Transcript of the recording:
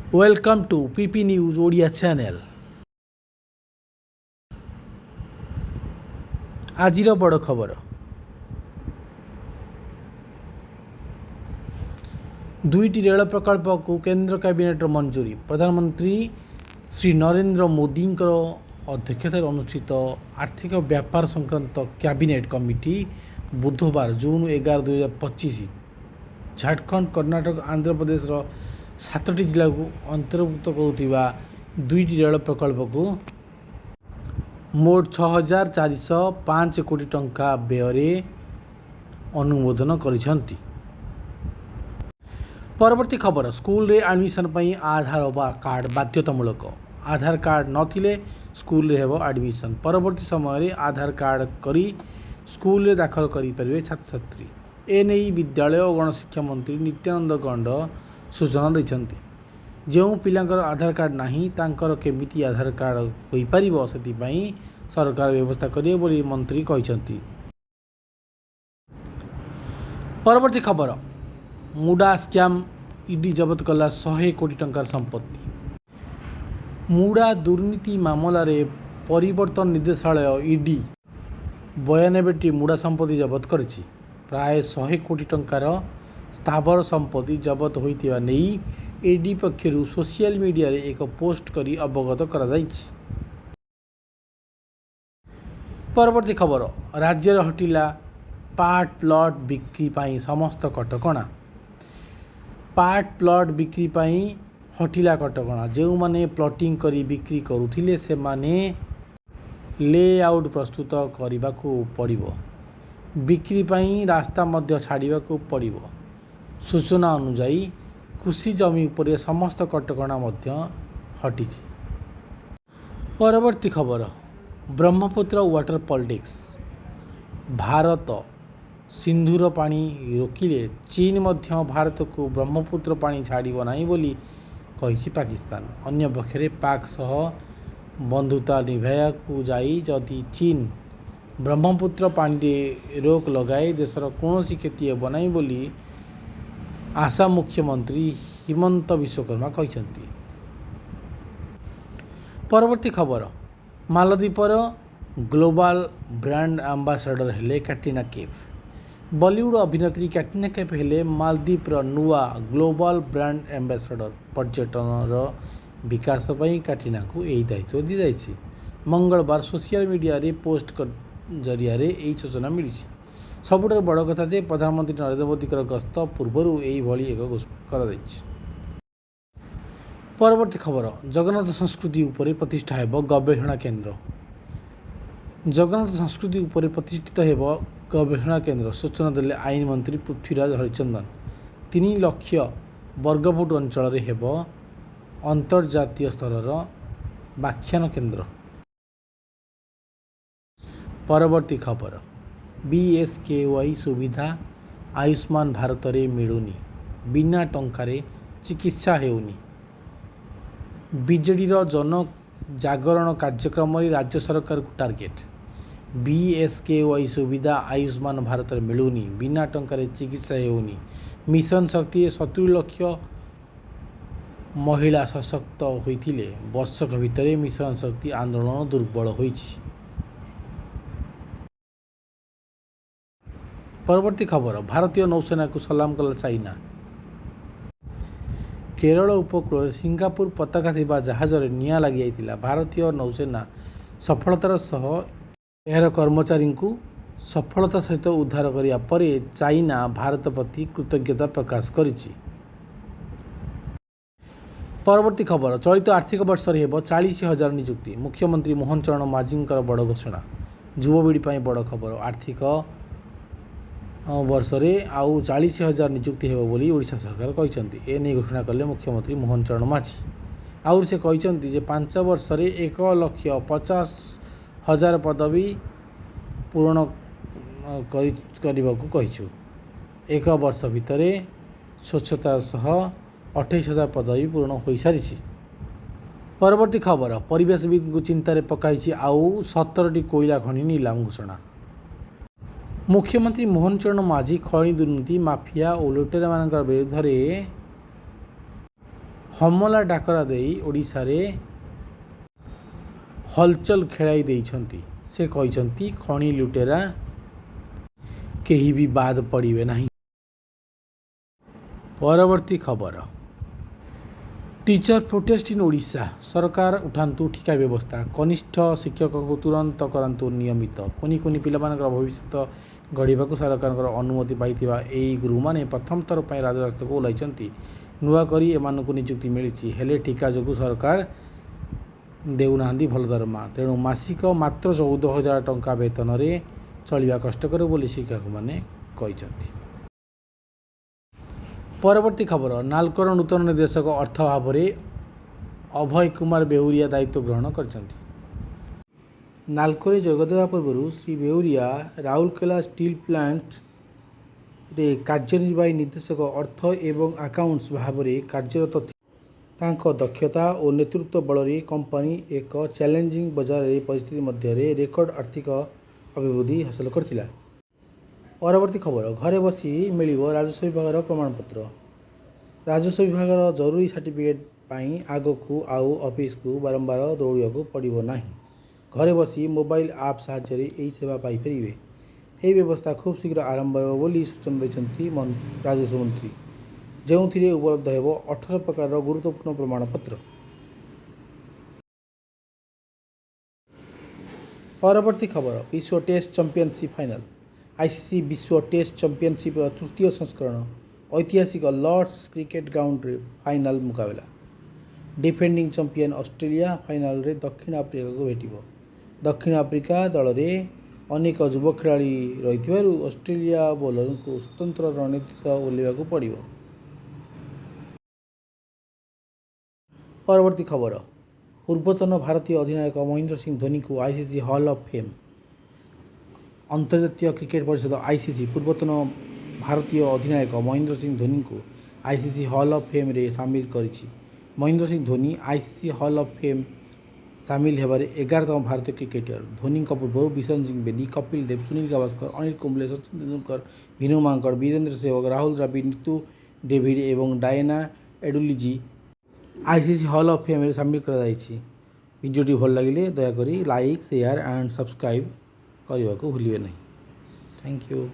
Welcome to PP news Odia channel. आज बड़ खबर दुईटी रेल प्रकल्प को केंद्र कैबिनेट मंजूरी। प्रधानमंत्री श्री नरेंद्र मोदी अध्यक्षतार अनुष्ठित आर्थिक व्यापार संक्रांत कैबिनेट कमिटी बुधवार जून 11, 2025 झारखंड, कर्नाटक, आंध्र प्रदेश 7टी जिला को अंतर्भुक्त करुवा दुईटी रेल प्रकल्प को मोट 6,405 कोटी टंका व्यय अनुमोदन करिसेंती। परवर्ती खबर स्कूल रे एडमिशन पई आधार वा कार्ड बाध्यतामूलक। आधार कार्ड नथिले स्कूल रे हेबो एडमिशन। परवर्ती समय रे आधार कार्ड करी स्कूल रे दाखल करि परिवे छात्र छात्री। एनई विद्यालय और गणशिक्षा मंत्री नित्यानंद गंड सूचना दैछंती। जो पिलांकर आधार कार्ड नहीं तांकर केमिति आधार कार्ड होई परिबो सेति पई सरकार व्यवस्था करिए बोली मंत्री कहिसंती। परवर्ती खबर मुडा स्कैम ईडी जबत कला 100 कोटी टंकार संपत्ति। मुडा दुर्नीति मामला रे परिवर्तन निर्देशालय ईडी 92टी मुडा संपत्ति जबत करिछि। प्राय 100 कोटी टंकार स्थावर संपत्ति जबत होइतिबा नेई ईडी पक्षरु सोशल मीडिया रे एक पोस्ट करी अवगत करा जाइछि। परवर्ती खबर राज्य रे हटिला पार्ट प्लॉट बिक्री पाई समस्त कटकणा। पार्ट प्लॉट बिक्री पाई हटिला कटकणा। जो माने प्लॉटिंग करी बिक्री करुथिले से माने लेआउट प्रस्तुत करने को पड़िबो। बिक्री पाई रास्ता मध्य छाड़िबा को पड़िबो। सूचना अनुसार कृषि जमी उपरे समस्त कटकणा मध्य हटिछि। परवर्ती खबर ब्रह्मपुत्र वाटर पॉलिटिक्स। भारत सिंधुर पानी रोकिले चीन मध्य भारत को ब्रह्मपुत्र पानी छाड़िबो नाही बोली कहिछि पाकिस्तान। अन्य पक्षरे पाक सह बंधुता निभाया को जाई जदि चीन ब्रह्मपुत्र पानी रे रोक लगाए देशर कौन क्षति हेब नाही बोली आसाम मुख्यमंत्री हिमंत विश्वकर्मा कहिसंती। परवर्ती खबर मालदीपर ग्लोबल ब्रांड एम्बासाडर हेले कैटरीना कैफ। बॉलीवुड अभिनेत्री कैटरीना कैफ हेले मालदीपर नुआ ग्लोबल ब्रांड एम्बासाडर। पर्यटन विकास पई कैटरीना को यही दायित्व दी जाइछि। मंगलवार सोशल मीडिया रे पोस्ट जरिया रे यही सूचना मिली। सबुठ बड़ कथा जे प्रधानमंत्री नरेंद्र मोदी गस्त पूर्व यही एक घोषणा करा जाइछि। परवर्ती खबर जगन्नाथ संस्कृति उपरे प्रतिष्ठा हेब गवेषणा केन्द्र। जगन्नाथ संस्कृति उपरे प्रतिष्ठित हेब गवेषणा केन्द्र सूचना देले आईन मंत्री पृथ्वीराज हरिचंदन। 3 लाख वर्गफुट अंचल रे हेब अंतर्जातीय स्तर व्याख्यान केन्द्र। परवर्ती खबर बीएसकेवाई सुविधा आयुष्मान भारत रे मिलुनी। बिना टंकारे चिकित्सा हेउनी। बीजेडी जन जागरण कार्यक्रम राज्य सरकार को टार्गेट। बीएसकेवाई सुविधा आयुष्मान भारत रे मिलुनी। बिना टंकारे चिकित्सा हेउनी। मिशन शक्ति 70 लाख महिला सशक्त होइथिले वर्षक भितर मिशन शक्ति आंदोलन दुर्बल होइछि। परवर्ती खबर भारतीय नौसेना को सलाम कला चाइना। केरल उपकूल सिंगापुर पताका थिबा जहाज रे निया लागि आइतिला। भारतीय नौसेना सफलतार सह एहर कर्मचारी को सफलता सहित उद्धार करिया परे चाइना भारत प्रति कृतज्ञता प्रकाश करिछि। परवर्ती खबर चलित आर्थिक वर्ष रे हेब 40,000 नियुक्ति। मुख्यमंत्री मोहन चरण माझी बड़ घोषणा। युवपीढ़ी ପାଇଁ बड़ खबर आर्थिक वर्ष रे आउ 40,000 नियुक्ति हेब बोली ओडिशा सरकार कहिसंती। ए नै घोषणा कले मुख्यमंत्री मोहन चरण माझी। आउ से कहिसंती जे 5 वर्ष रे 1,50,000 पदवी पूर्ण करने कहीछु। 1 वर्ष भितर स्वच्छता सह 28,000 पदवी पूर्ण हो सारी। परवर्ती खबर परिवेशविद को चिंतार पकाई आउ 17टी कोयला खनि नीलाम घोषणा। मुख्यमंत्री मोहन चरण माझी खनि दुर्नीति माफिया और लुटेरा मान विरुद्ध हमला डाकरा देई ओडिशा रे हलचल खेलाई देइछंती। से कहिछंती खणी लुटेरा केही भी बाद पड़िबे नहीं। परवर्ती खबर टीचर प्रोटेस्ट इन ओडिशा सरकार उठान्तु ठिका व्यवस्था कनिष्ठ शिक्षक को तुरंत करंतु नियमित कुनि कुनि पिलामानकर भविष्य गढ़ा सरकार अनुमति पाइथिबा एई गुरु माने प्रथम थर पर राजरास्ता को ओह्लाइछंती। नुआ करी एमानकु नियुक्ति मिलिछि हेले ठिका जोगु सरकार देउनाहांती भल दरमा तेणु मासिक मात्र 14,000 टंका वेतन रे चलिबा कष्टकर बोली शिक्षक माने कहिछंती। परवर्ती खबर नालकर नूतन निर्देशक अर्थ भाव में अभय कुमार बेउरिया दायित्व ग्रहण करछंती। नालको जोगदेवा पूर्व श्री बेउरिया राउरकेला स्टील प्लांट रे कार्यनिर्वाही निर्देशक अर्थ एवं अकाउंट्स भाव में कार्यरत तांको दक्षता और नेतृत्व बल कंपनी एक चैलेंजिंग बाजार परिस्थिति मध्य रेकर्ड आर्थिक अभिवृद्धि हासिल करथिला। परवर्ती खबर घरे बसी मिल राजस्व विभाग प्रमाणपत्र राजस्व विभाग जरूरी सर्टिफिकेट पाई आगकू आउ ऑफिस को बारंबार दौड़ा को पड़ो ना। घरे बसी मोबाइल आप साहाय्य यही सेवा पाइपर। यह व्यवस्था खूब शीघ्र आरंभ होली सूचना देते राजस्व मंत्री जो उपलब्ध हो 18 प्रकार गुरुत्वपूर्ण प्रमाणपत्र। परवर्ती खबर विश्व टेस्ट चैंपियनशिप फाइनल आईसीसी विश्व टेस्ट चैंपियनशिप तृतीय संस्करण ऐतिहासिक लॉर्ड्स क्रिकेट ग्राउंड रे फाइनल मुकाबला डिफेंडिंग चैंपियन ऑस्ट्रेलिया फाइनल रे दक्षिण आफ्रिका को भेटिबो। दक्षिण आफ्रिका दल रे अनेक युवा खिलाड़ी रही ऑस्ट्रेलिया बोलर को स्वतंत्र रणनीति ओह्लैवाकू पड़ो। परवर्ती खबर पूर्वतन भारतीय अधिनायक महेंद्र सिंह धोनी को आईसीसी हॉल ऑफ फेम अंतर्जातीय क्रिकेट परिषद आईसीसी पूर्वतन भारतीय अधिनायक महेंद्र सिंह धोनी को आईसीसी हॉल ऑफ फेम रे सामिल करिछि। Mahendra Singh Dhoni ICC hall of fame सामिल होबार 11तम भारतीय क्रिकेटर। धोनी पूर्व बिशन सिंह बेदी कपिल देव सुनील गावस्कर अनिल कुंबले सचिन तेंदुलकर भिनु मांकड़ वीरेंद्र सहवाग राहुल द्रविड़ नीतू डेविड एवं Diana Edulji ICC hall of fame रे सामिल कराଯାଇଛି। वीडियोटी भल लगे दयाकोरी लाइक शेयर एंड सब्सक्राइब करने को भूलिए नहीं। Thank you.